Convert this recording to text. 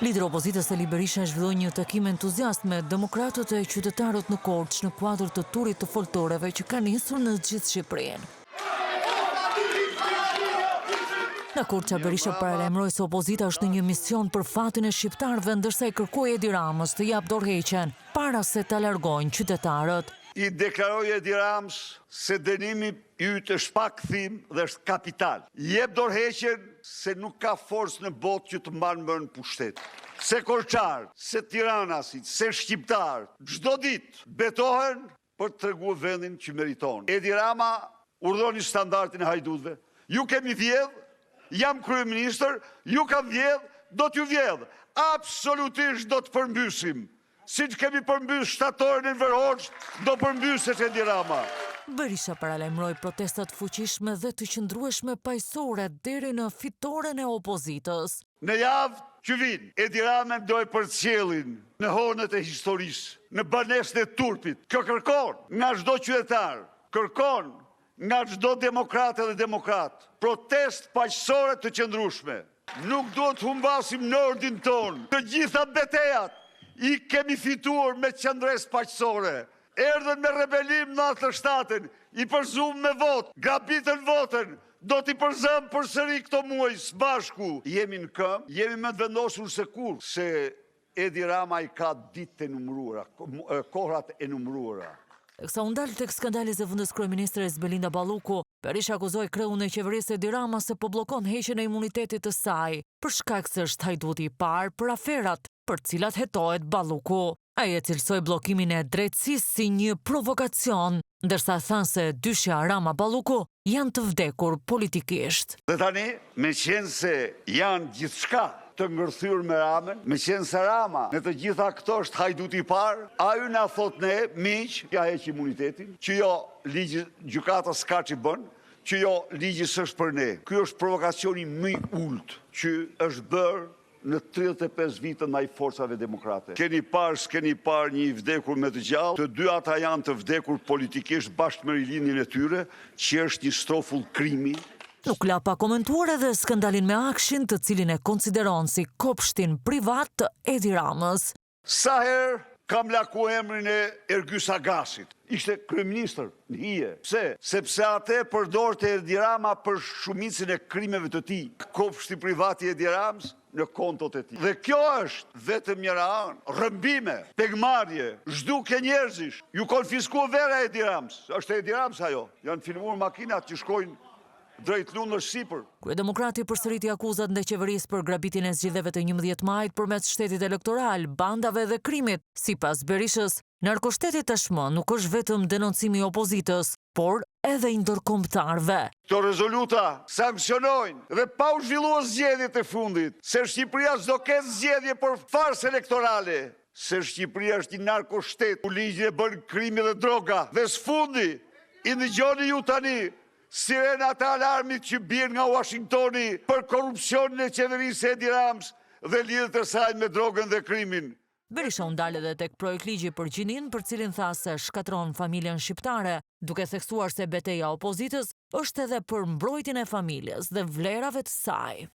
Lideri opozitës Ali Berisha zhvilloi një takim entuziast me demokratët e qytetarët në Korçë në kuadër të turit të foltoreve që ka nisur në gjithë Shqipërinë. Në Korçë, Berisha paralajmëroi se opozita është në një mision për fatin e shqiptarëve, ndërsa i kërkoi Edi Ramës të jap dorëheqjen para se ta largojnë qytetarët. I deklaroi Edi Ramës se dënimi yt është pa kthim dhe është kapital. Jep dorëheqjen se nuk ka forcë në botë që të mban më në pushtet. Se korçar, se tiranasit, se shqiptar, çdo ditë betohen për të treguar vendin që meriton. Edi Rama urdhëroni standardin e hajdutëve. Ju kemi vjedh, jam kryeministër, ju kam vjedh, do t'ju vjedh. Absolutisht do të përmbysim. Si që kemi përmbys shtatorin e Verhoç, do përmbyset Edi Rama. Berisha paralajmëroi protestat fuqishme dhe të qëndrueshme paqësore deri në fitoren e opozitës. Në javë që vin, Edi Rama mendoi për qiellin në honët e historisë, në banesën e turpit. Kjo kërkon nga çdo qytetar, kërkon nga çdo demokrat dhe demokrat, protest paqësore të qëndrueshme. Nuk duhet humbasim në ordin ton. Të gjitha betejat i kemi fituar me qëndres paqësore. Erdhen me rebelim në 97-ën, i përzum me vot, grabitën votën, do t'i përzëm përsëri këto muaj së bashku. Jemi në këmbë, jemi më të vendosur se kur, se Edi Rama i ka ditë e numëruara, kohrat e numëruara. Sa u ndal tek skandali zëvendës kryeministres Belinda Balluku, Berisha akuzoi kreun e qeverisë Edi Rama se po bllokon heqjen e imunitetit të saj, për shkak se është hajduti i parë për aferat për cilat hetohet Balluku. Ai e cilësoi bllokimin e drejtësisë si një provokacion, ndërsa thanë se dyshja Rama Balluku janë të vdekur politikisht. Dhe tani, me qenë se janë gjithçka të ngërthyr me Ramën, me qenë se Rama në të gjitha këto është hajduti i parë, aju na thot ne, miq, ja heq imunitetin, që jo ligji gjykatës s'ka që bën, që jo ligji s'është për ne. Ky është provokacioni më i ulët që është bërë në 35 vite ndaj forcave demokrate. Keni parë një i vdekur me të gjallë, të dy ata janë të vdekur politikisht bashkë me rilindjen e tyre, që është një strofull krimi. Nuk la pa komentuar edhe skandalin me Akshin, të cilin e konsideron si kopshtin privat të Edi Ramës. Sa herë kam laku emrin e Ergys Agasit. Ishte kryeministër në hije. Pse? Sepse atë përdorte Edi Rama për shumicën e krimeve të tij. Kopshti privat i Edi Ramës në kontot e tij. Dhe kjo është vetëm njëra anë, rrëmbime, pegmarrje, zhdukje njerëzish. Ju konfiskua vera Edi Ramës. Është Edi Ramës ajo. Janë filmuar makinat që shkojnë drejt lundës sipër. Kryedemokrati përsëriti akuzat ndaj qeverisë për grabitjen e zgjedhjeve të 11 majit përmes shtetit elektoral, bandave dhe krimit. Sipas Berishës, narkoshteti tashmë nuk është vetëm denoncimi i opozitës, por edhe i ndërkombëtarëve. Këto rezoluta sankcionojnë dhe pa u zhvilluar zgjedhjet e fundit, se Shqipëria s'do ketë zgjedhje për farsë elektorale, se Shqipëria është një narkoshtet, ku ligji e bën krimi dhe droga. Dhe sfundi, i ndëgjoni ju tani sirenat e alarmit që bien nga Washingtoni për korrupsionin e qeverisë Edi Ramës dhe lidhjet e saj me drogën dhe krimin. Berisha u ndal edhe tek projekt ligji për gjinin, për cilin tha se shkatron familjen shqiptare, duke theksuar se betejë e opozitës është edhe për mbrojtjen e familjes dhe vlerave të saj.